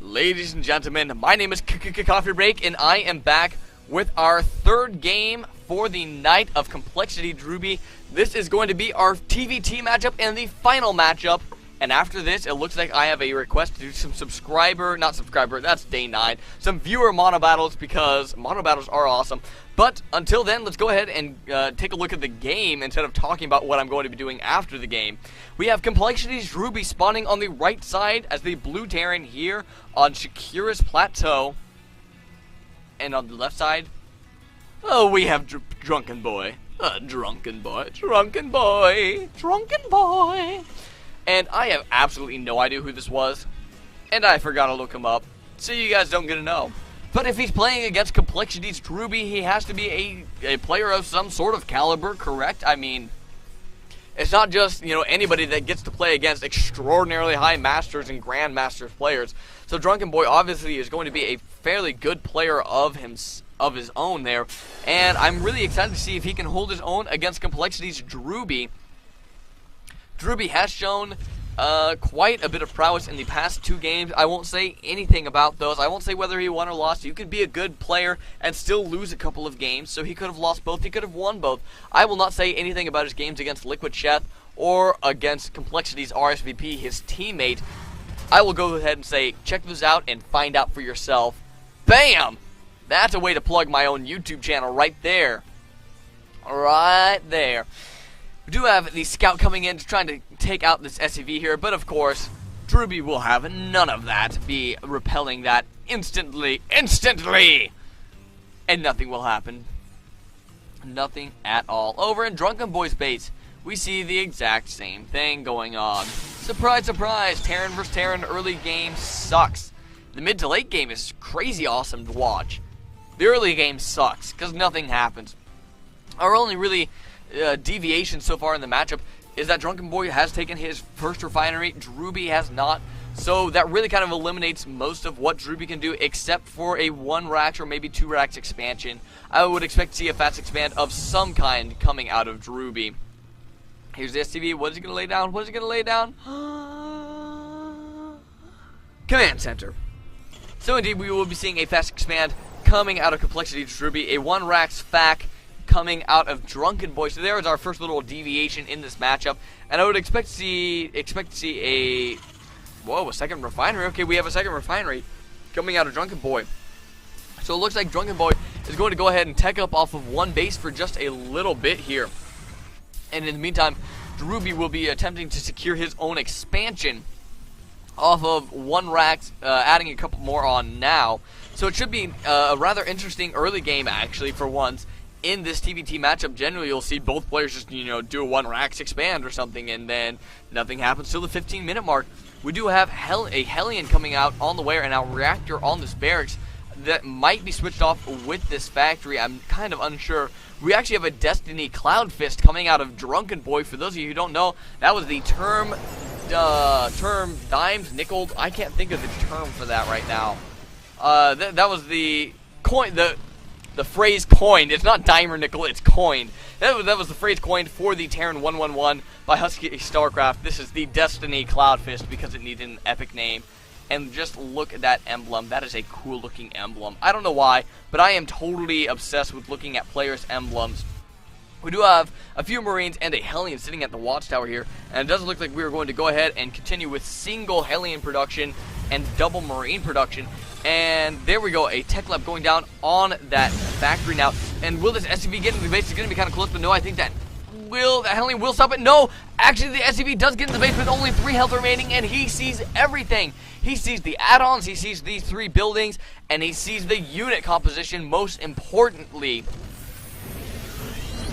Ladies and gentlemen, my name is Coffee Break, and I am back with our third game for the night of Complexity Drewbie. This is going to be our TvT matchup and the final matchup. And after this, it looks like I have a request to do some that's day 9, some viewer mono battles, because mono battles are awesome. But until then, let's go ahead and take a look at the game instead of talking about what I'm going to be doing after the game. We have Complexity Drewbie spawning on the right side as the blue Terran here on Shakira's Plateau. And on the left side, oh, we have Drunkenboi. Drunkenboi. And I have absolutely no idea who this was, and I forgot to look him up, so you guys don't get to know. But if he's playing against Complexity's Drewbie, he has to be a player of some sort of caliber, correct? I mean, it's not just, anybody that gets to play against extraordinarily high Masters and Grandmasters players. So Drunkenboi obviously is going to be a fairly good player of his own there, and I'm really excited to see if he can hold his own against Complexity's Drewbie. Drewbie has shown quite a bit of prowess in the past 2 games. I won't say anything about those. I won't say whether he won or lost. You could be a good player and still lose a couple of games, so he could have lost both. He could have won both. I will not say anything about his games against Liquid Cheth or against Complexity's RSVP, his teammate. I will go ahead and say, check those out and find out for yourself. Bam! That's a way to plug my own YouTube channel right there. Right there. We do have the scout coming in, trying to take out this SCV here, but of course, Drewbie will have none of that, be repelling that instantly, and nothing will happen. Nothing at all. Over in Drunkenboi's base, we see the exact same thing going on. Surprise, surprise, Terran vs. Terran early game sucks. The mid to late game is crazy awesome to watch. The early game sucks, because nothing happens. Our only really deviation so far in the matchup is that Drunkenboi has taken his first refinery, Drewbie has not, so that really kind of eliminates most of what Drewbie can do, except for a 1 racks or maybe 2 racks expansion. I would expect to see a fast expand of some kind coming out of Drewbie. Here's the STV. What is he going to lay down? What is he going to lay down? Command Center. So indeed, we will be seeing a fast expand coming out of Complexity Drewbie, a 1 racks FAC coming out of Drunkenboi. So there is our first little deviation in this matchup, and I would expect to see a second refinery. Okay, we have a second refinery coming out of Drunkenboi. So it looks like Drunkenboi is going to go ahead and tech up off of 1 base for just a little bit here. And in the meantime, Drewbie will be attempting to secure his own expansion off of 1 racks, adding a couple more on now. So it should be a rather interesting early game, actually, for once. In this TvT matchup, generally you'll see both players just, do a 1 racks expand or something, and then nothing happens till the 15-minute mark. We do have a Hellion coming out on the way, and a reactor on this barracks that might be switched off with this factory. I'm kind of unsure. We actually have a Destiny Cloud Fist coming out of Drunkenboi. For those of you who don't know, that was the term dimes, nickel. I can't think of the term for that right now. That was the coin, the phrase coined. It's not dime or nickel, it's coined. That was the phrase coined for the Terran 111 by Husky Starcraft. This is the Destiny Cloud Fist because it needed an epic name. And just look at that emblem. That is a cool looking emblem. I don't know why, but I am totally obsessed with looking at players' emblems. We do have a few Marines and a Hellion sitting at the watchtower here, and it doesn't look like we are going to go ahead and continue with single Hellion production and double Marine production. And there we go, a tech lab going down on that factory now. And will this SCV get into the base? It's going to be kind of close, but no, I think that Hellion will stop it. No, actually the SCV does get in the base with only 3 health remaining, and he sees everything. He sees the add-ons, he sees these 3 buildings, and he sees the unit composition most importantly.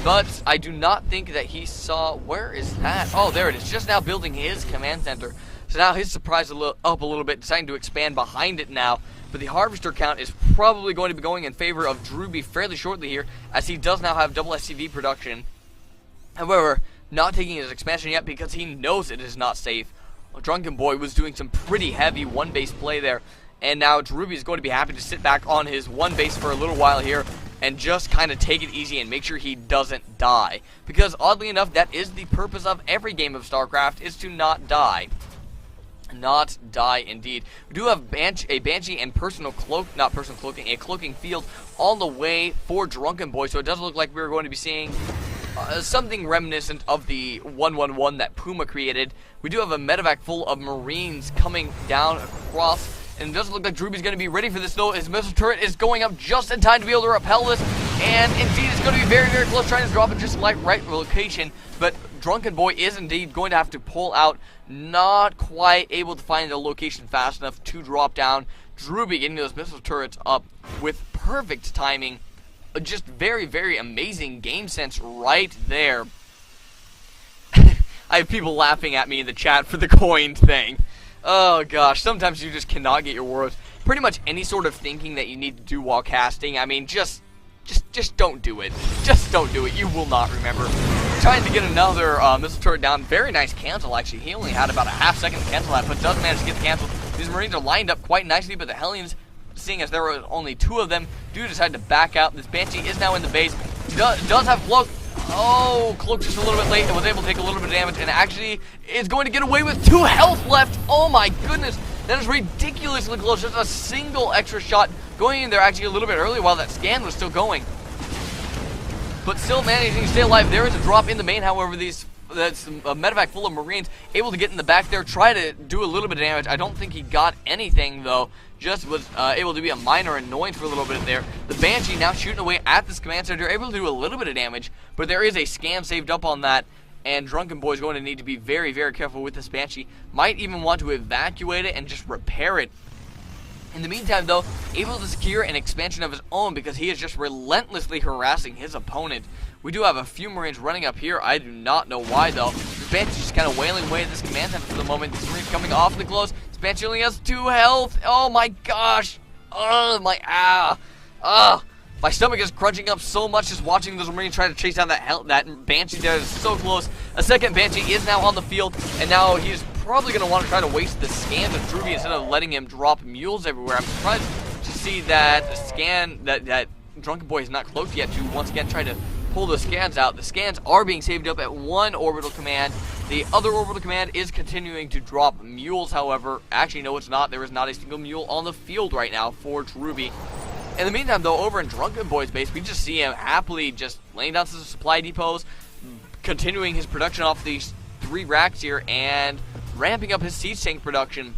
But I do not think that he saw, where is that? Oh, there it is, just now building his command center. So now his surprise up a little bit, deciding to expand behind it now. But the harvester count is probably going to be going in favor of Drewbie fairly shortly here, as he does now have double SCV production. However, not taking his expansion yet because he knows it is not safe. Drunkenboi was doing some pretty heavy 1 base play there, and now Drewbie is going to be happy to sit back on his 1 base for a little while here and just kind of take it easy and make sure he doesn't die. Because oddly enough, that is the purpose of every game of StarCraft, is to not die. Not die indeed. We do have a Banshee and a cloaking field on the way for Drunkenboi, so it does look like we're going to be seeing something reminiscent of the 111 that Puma created. We do have a medevac full of Marines coming down across, and it doesn't look like DrewBie's going to be ready for this though. His missile turret is going up just in time to be able to repel this, and indeed it's going to be very, very close, trying to drop it just like right location, but Drunkenboi is indeed going to have to pull out, not quite able to find the location fast enough to drop down. DrewBie getting those missile turrets up with perfect timing. Just very, very amazing game sense right there. I have people laughing at me in the chat for the coin thing. Oh gosh, sometimes you just cannot get your words. Pretty much any sort of thinking that you need to do while casting, I mean, just don't do it. Just don't do it. You will not remember. Trying to get another missile turret down. Very nice cancel, actually. He only had about a half-second to cancel that, but does manage to get the cancel. These Marines are lined up quite nicely, but the Hellions, seeing as there were only 2 of them, do decide to back out. This Banshee is now in the base. Does have Cloak. Oh, Cloak just a little bit late and was able to take a little bit of damage, and actually is going to get away with 2 health left. Oh my goodness. That is ridiculously close. Just a single extra shot going in there actually a little bit early while that scan was still going. But still managing to stay alive. There is a drop in the main, however, that's a medevac full of Marines able to get in the back there, try to do a little bit of damage. I don't think he got anything though, just was able to be a minor annoyance for a little bit there. The Banshee now shooting away at this command center, able to do a little bit of damage, but there is a scan saved up on that, and Drunkenboi is going to need to be very, very careful with this Banshee. Might even want to evacuate it and just repair it. In the meantime, though, able to secure an expansion of his own because he is just relentlessly harassing his opponent. We do have a few Marines running up here. I do not know why, though. This Banshee just kind of wailing away at this command center for the moment. This Marine coming off the close. This Banshee only has 2 health. Oh, my gosh. Oh, my stomach is crunching up so much just watching those Marines try to chase down that Banshee there is so close. A second Banshee is now on the field, and now he's probably going to want to try to waste the scans of DrewBie instead of letting him drop mules everywhere. I'm surprised to see that the scan, that Drunkenboi is not cloaked yet to once again try to pull the scans out. The scans are being saved up at 1 orbital command. The other orbital command is continuing to drop mules, however. Actually, no, it's not. There is not a single mule on the field right now for DrewBie. In the meantime, though, over in Drunkenboi's base, we just see him happily just laying down some supply depots, continuing his production off these 3 racks here, and ramping up his siege tank production,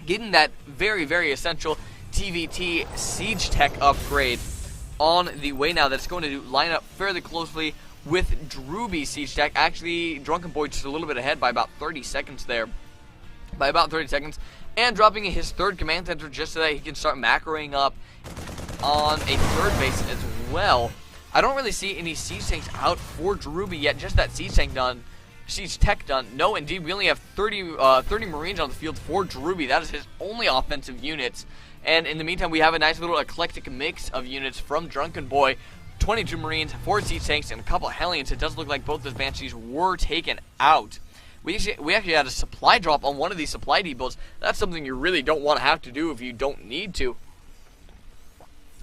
getting that very, very essential TvT siege tech upgrade on the way now. That's going to line up fairly closely with DrewBie's siege tech. Actually, Drunkenboi just a little bit ahead by about 30 seconds there. And dropping his 3rd command center just so that he can start macroing up on a 3rd base as well. I don't really see any siege tanks out for DrewBie yet, just that siege tech done. No, indeed, we only have 30 Marines on the field for DrewBie. That is his only offensive units. And in the meantime, we have a nice little eclectic mix of units from Drunkenboi. 22 Marines, 4 siege tanks, and a couple of Hellions. It does look like both those Banshees were taken out. We actually had a supply drop on one of these supply depots. That's something you really don't want to have to do if you don't need to.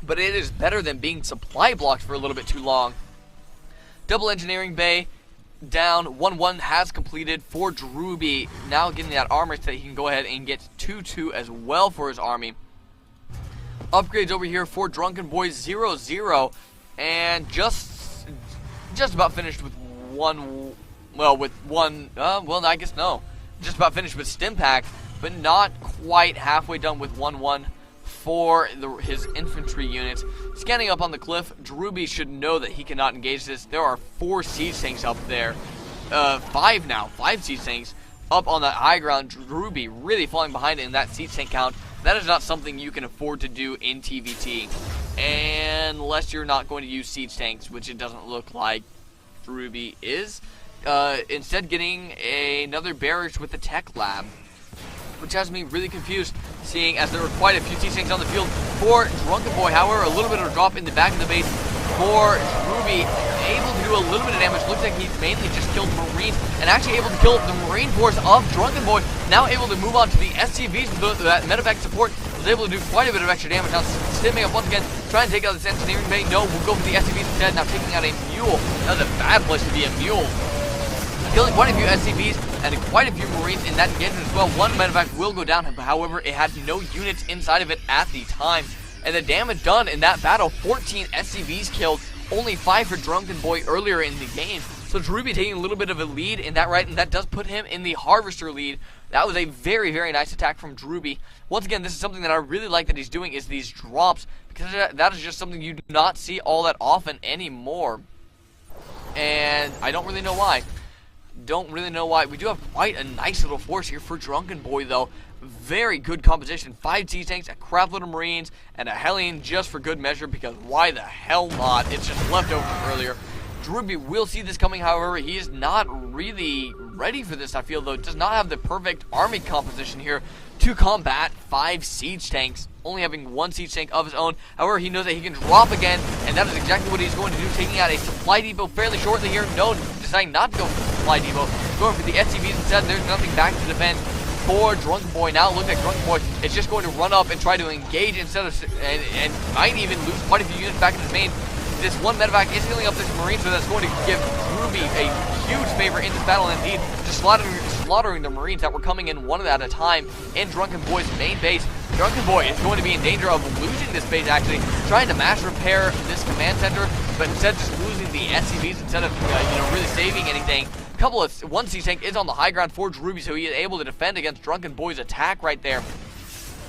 But it is better than being supply blocked for a little bit too long. Double engineering bay down. 1-1 has completed for DrewBie. Now getting that armor so that he can go ahead and get 2-2 as well for his army. Upgrades over here for Drunkenboi 0-0. And just about finished with one. Well, I guess no. Just about finished with Stimpack, but not quite halfway done with 1-1 for his infantry units. Scanning up on the cliff, DrewBie should know that he cannot engage this. There are 4 siege tanks up there. 5 now. 5 siege tanks up on that high ground. DrewBie really falling behind in that siege tank count. That is not something you can afford to do in TvT. Unless you're not going to use siege tanks, which it doesn't look like DrewBie is. Instead getting another barrage with the tech lab, which has me really confused, seeing as there were quite a few siege tanks on the field for Drunkenboi. However, a little bit of a drop in the back of the base for DrewBie, able to do a little bit of damage. Looks like he's mainly just killed Marines, and actually able to kill the Marine force of Drunkenboi. Now able to move on to the SCVs with that medevac support. Was able to do quite a bit of extra damage. Now stimming up once again, trying to take out this engineering bay. No, we'll go for the SCVs instead. Now taking out a mule. That was a bad place to be a mule. killing quite a few SCVs and quite a few Marines in that engagement as well. One medevac will go down, however, it had no units inside of it at the time. And the damage done in that battle, 14 SCVs killed, only 5 for Drunkenboi earlier in the game. So DrewbieCast taking a little bit of a lead in that, right, and that does put him in the Harvester lead. That was a very, very nice attack from DrewbieCast. Once again, this is something that I really like that he's doing, is these drops, because that is just something you do not see all that often anymore. And I don't really know why. We do have quite a nice little force here for Drunkenboi, though. Very good composition. 5 T-Tanks, a crap load of Marines, and a Hellion just for good measure, because why the hell not? It's just left over from earlier. DrewbieCast will see this coming, however, he is not really ready for this, I feel, though. Does not have the perfect army composition here to combat 5 siege tanks, only having 1 siege tank of his own. However, he knows that he can drop again, and that is exactly what he's going to do, taking out a supply depot fairly shortly here. No, deciding not to go for the supply depot, going for the SCVs instead. There's nothing back to defend for Drunkenboi. Now look at Drunkenboi, it's just going to run up and try to engage instead of, and might even lose quite a few units back in his main. This one medevac is healing up this Marine, so that's going to give DrewbieCast a huge favor in this battle indeed, just slaughtering the Marines that were coming in one at a time in Drunkenboi's main base. Drunkenboi is going to be in danger of losing this base, actually, trying to mass repair this command center, but instead just losing the SCVs instead of really saving anything. One siege tank is on the high ground for DrewbieCast, so he is able to defend against Drunkenboi's attack right there.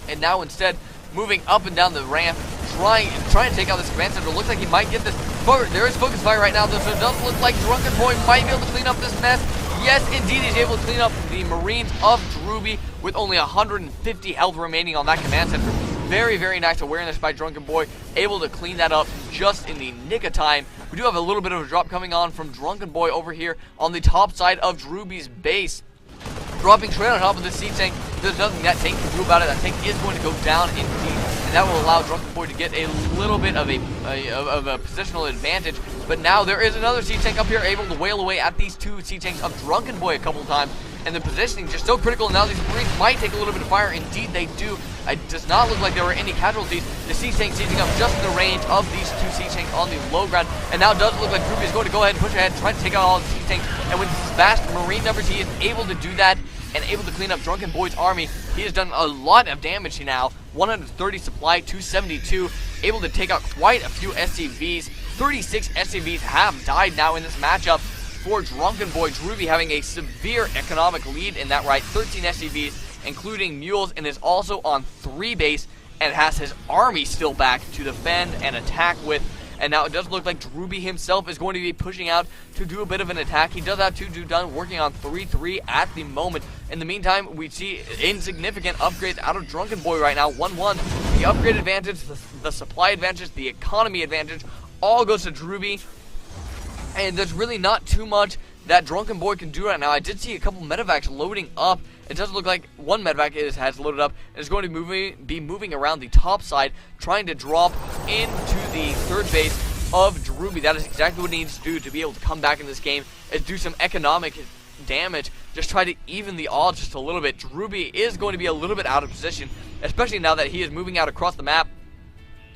And now instead, moving up and down the ramp, trying to take out this command center. Looks like he might get this. There is focus fire right now, though, so it does look like Drunkenboi might be able to clean up this mess. Yes, indeed, he's able to clean up the Marines of DrewbieCast with only 150 health remaining on that command center. Very, very nice awareness by Drunkenboi, able to clean that up just in the nick of time. We do have a little bit of a drop coming on from Drunkenboi over here on the top side of DrewbieCast's base. Dropping straight on top of the siege tank. There's nothing that tank can do about it. That tank is going to go down indeed, and that will allow Drunkenboi to get a little bit of a positional advantage. But now there is another siege tank up here, able to wail away at these 2 siege tanks of Drunkenboi a couple of times, and the positioning just so critical. Now these Marines might take a little bit of fire. Indeed, they do. It does not look like there were any casualties. The siege tank sieging up just in the range of these 2 siege tanks on the low ground, and now it does look like DrewbieCast is going to go ahead and push ahead, try to take out all the siege tanks. And with his vast Marine numbers, he is able to do that and able to clean up Drunkenboi's army. He has done a lot of damage now. 130 supply, 272, able to take out quite a few SCVs. 36 SCVs have died now in this matchup for Drunkenboi. DrewbieCast having a severe economic lead in that, right? 13 SCVs, including mules, and is also on 3 base and has his army still back to defend and attack with. And now it does look like DrewbieCast himself is going to be pushing out to do a bit of an attack. He does have 2 dudes done, working on 3-3 at the moment. In the meantime, we see insignificant upgrades out of Drunkenboi right now. 1-1. The upgrade advantage, the supply advantage, the economy advantage, all goes to DrewbieCast. And there's really not too much that Drunkenboi can do right now. I did see a couple medevacs loading up. It doesn't look like one medevac has loaded up and is going to be moving around the top side, trying to drop into the 3rd base of DrewbieCast. That is exactly what he needs to do to be able to come back in this game, is do some economic damage, just try to even the odds just a little bit. DrewbieCast is going to be a little bit out of position, especially now that he is moving out across the map.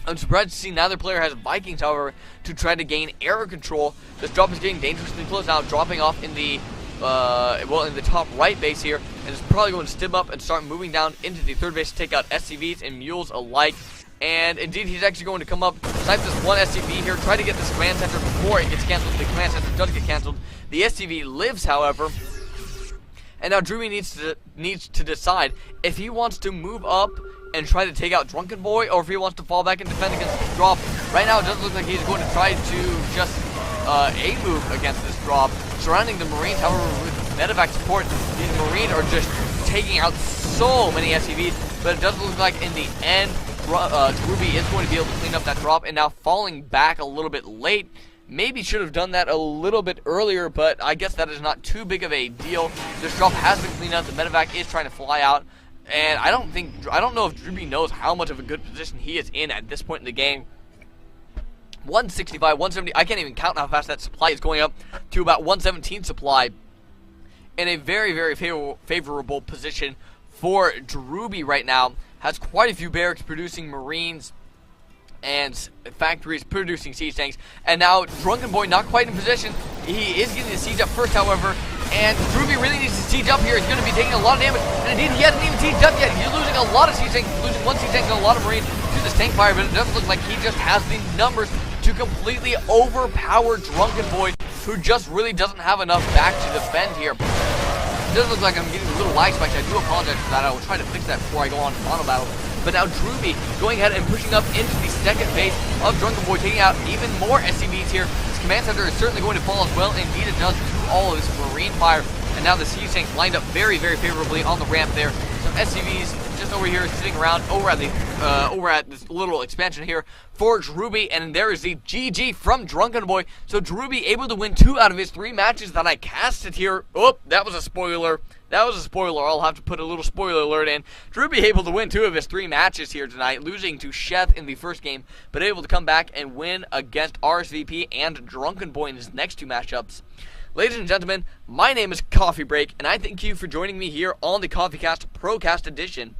I'm surprised to see neither player has Vikings, however, to try to gain air control. This drop is getting dangerously close now, dropping off in the in the top right base here, and is probably going to stim up and start moving down into the 3rd base to take out SCVs and mules alike. And indeed, he's actually going to come up, snipe this one SCV here, try to get this command center before it gets canceled. The command center does get canceled. The SCV lives, however. And now DrewbieCast needs to decide if he wants to move up and try to take out Drunkenboi, or if he wants to fall back and defend against this drop. Right now, it doesn't look like he's going to try to just A-move against this drop, surrounding the Marines. However, with medevac support, these Marines are just taking out so many SCVs, but it doesn't look like in the end, DrewbieCast is going to be able to clean up that drop, and now falling back a little bit late. Maybe should have done that a little bit earlier, but I guess that is not too big of a deal. This drop has been cleaned up. The medevac is trying to fly out, and I don't know if DrewbieCast knows how much of a good position he is in at this point in the game. 165, 170, I can't even count how fast that supply is going up to about 117 supply. In a very, very favorable position for DrewbieCast right now. Has quite a few barracks producing Marines and factories producing siege tanks. And now Drunkenboi not quite in position. He is getting the siege up first, however. And DrewBie really needs to siege up here. He's going to be taking a lot of damage. And indeed, he hasn't even sieged up yet. He's losing a lot of siege tanks, losing one siege tank and a lot of marine to this tank fire. But it doesn't look like he just has the numbers to completely overpower Drunkenboi, who just really doesn't have enough back to defend here. It does look like I'm getting a little lag spikes. I do apologize for that. I will try to fix that before I go on to mono battle. But now DrewBie going ahead and pushing up into the second base of Drunkenboi, taking out even more SCVs here. His command center is certainly going to fall as well. Indeed, it does through all of this marine fire. And now the siege tanks lined up very, very favorably on the ramp there. Some SCVs just over here sitting around over at this little expansion here for DrewBie, and there is the GG from Drunkenboi. So DrewBie able to win 2 out of his 3 matches that I casted here. Oh, that was a spoiler. That was a spoiler. I'll have to put a little spoiler alert in. DrewBie able to win 2 of his 3 matches here tonight, losing to Chef in the first game, but able to come back and win against RSVP and Drunkenboi in his next 2 matchups. Ladies and gentlemen, my name is Coffee Break, and I thank you for joining me here on the CoffeeCast ProCast edition.